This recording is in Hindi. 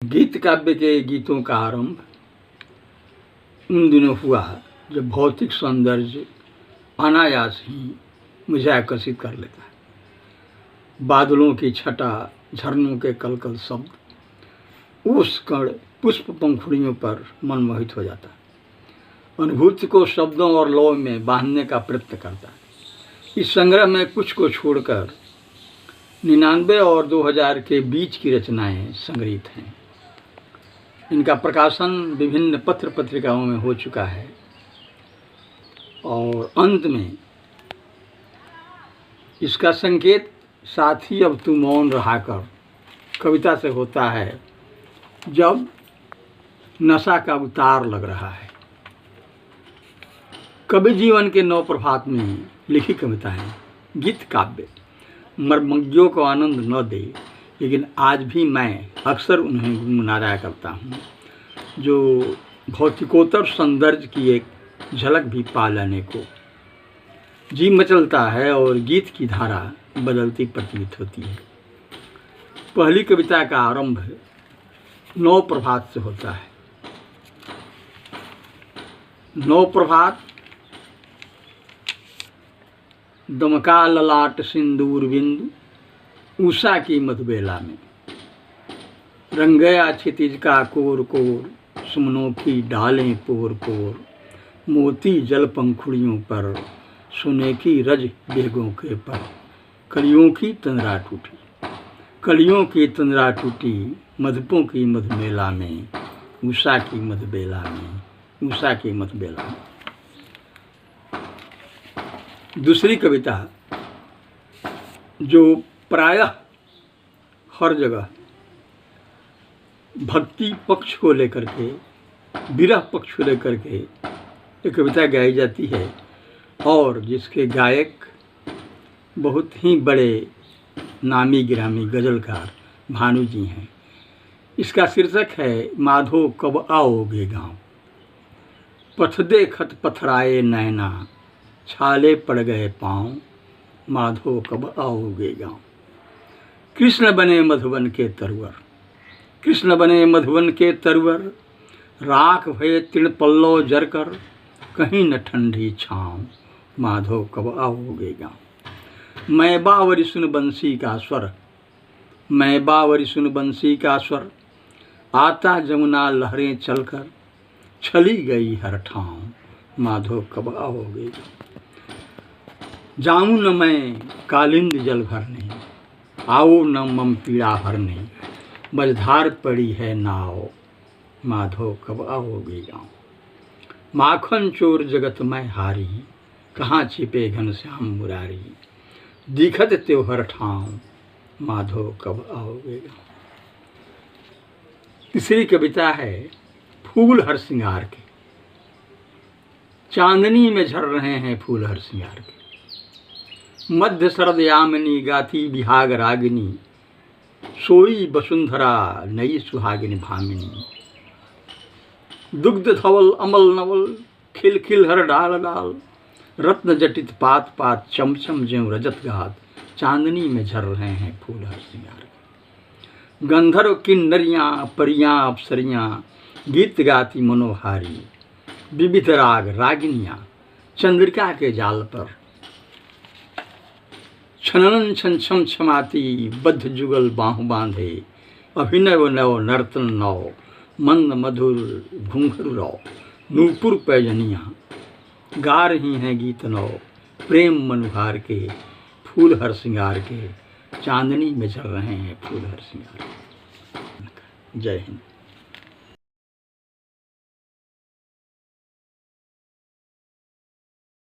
गीत काव्य के गीतों का आरंभ उन दिनों हुआ जब भौतिक सौंदर्य अनायास ही मुझे आकर्षित कर लेता है। बादलों की छटा, झरनों के कलकल शब्द, उस कण पुष्प पंखुड़ियों पर मन मोहित हो जाता है। अनुभूति को शब्दों और लौ में बांधने का प्रयत्न करता है। इस संग्रह में कुछ को छोड़कर 99 और 2000 के बीच की रचनाएं संग्रहित हैं। इनका प्रकाशन विभिन्न पत्र पत्रिकाओं में हो चुका है और अंत में इसका संकेत साथी अब तू मौन रहा कर कविता से होता है, जब नशा का उतार लग रहा है। कवि जीवन के नौ प्रभात में लिखी कविताएं गीत काव्य मर्मज्ञों को आनंद न दे, लेकिन आज भी मैं अक्सर उन्हें गुनगुनाया करता हूँ, जो भौतिकोत्तर सौंदर्य की एक झलक भी पा लेने को जी मचलता है और गीत की धारा बदलती प्रतीत होती है। पहली कविता का आरंभ 9 प्रभात से होता है। 9 प्रभात दमका ललाट सिंदूर बिंदु उषा की मधुबेला में, रंग गया क्षितिज का कोर कोर, सुमनों की डालें पोर पोर, मोती जल पंखुड़ियों पर, सोने की रज बेगों के पर, कलियों की तंद्रा टूटी, कलियों की तंद्रा टूटी, मधुपों की मधुमेला में, उषा की मधुबेला में, उषा की मधुबेला में। दूसरी कविता जो प्रायः हर जगह भक्ति पक्ष को लेकर के, विरह पक्ष को लेकर के ये कविता गाई जाती है और जिसके गायक बहुत ही बड़े नामी गिरामी गज़लकार भानु जी हैं। इसका शीर्षक है माधो कब आओगे गाँव। पथ देखत पथराए नैना, छाले पड़ गए पाँव, माधो कब आओगे गाँव। कृष्ण बने मधुबन के तरवर, कृष्ण बने मधुबन के तरवर, राख भये तृण पल्लव जरकर, कहीं न ठंडी छाँव, माधो कब आओगे गाँव। मैं बावरी सुन बंसी का स्वर, मैं बावरी सुन बंसी का स्वर, आता जमुना लहरें चलकर, छली गई हर ठाँव, माधो कब आओगे गाँव। जाऊँ न मैं कालिंद जल भरने, आओ न मम पीड़ा हरने, बजधार पड़ी है नाव, माधो कब आओगे गाँव। माखन चोर जगत में हारी, कहाँ छिपे घनश्याम मुरारी, दिखत त्योहर ठाव, माधो कब आओगे गाँव। तीसरी कविता है फूल हर सिंगार के। चांदनी में झर रहे हैं फूल हर सिंगार के, मध्य शरद यामिनी गाती बिहाग रागिनी, सोई वसुंधरा नई सुहागिनी भामिनी, दुग्ध धवल अमल नवल, खिल खिल हर डाल डाल, रत्न जटित पात पात, चमचम ज्यों रजत गात, चांदनी में झर रहे हैं फूल हर सिंगार के। गंधर्व किन्नरियाँ परियाँ अप्सरियाँ, गीत गाती मनोहारी, विविध राग रागिनियाँ, चंद्रिका के जाल पर, छनन छन छम छमाती, बद्ध जुगल बाहु बांधे, अभिनव नव नर्तन नव, मंद मधुर घुंघरू रौ, नूपुर पैजनियाँ, गा रही हैं गीत नौ, प्रेम मनुहार के, फूल हर सिंगार के, चांदनी में झर रहे हैं फूल हर सिंगार के। जय हिंद।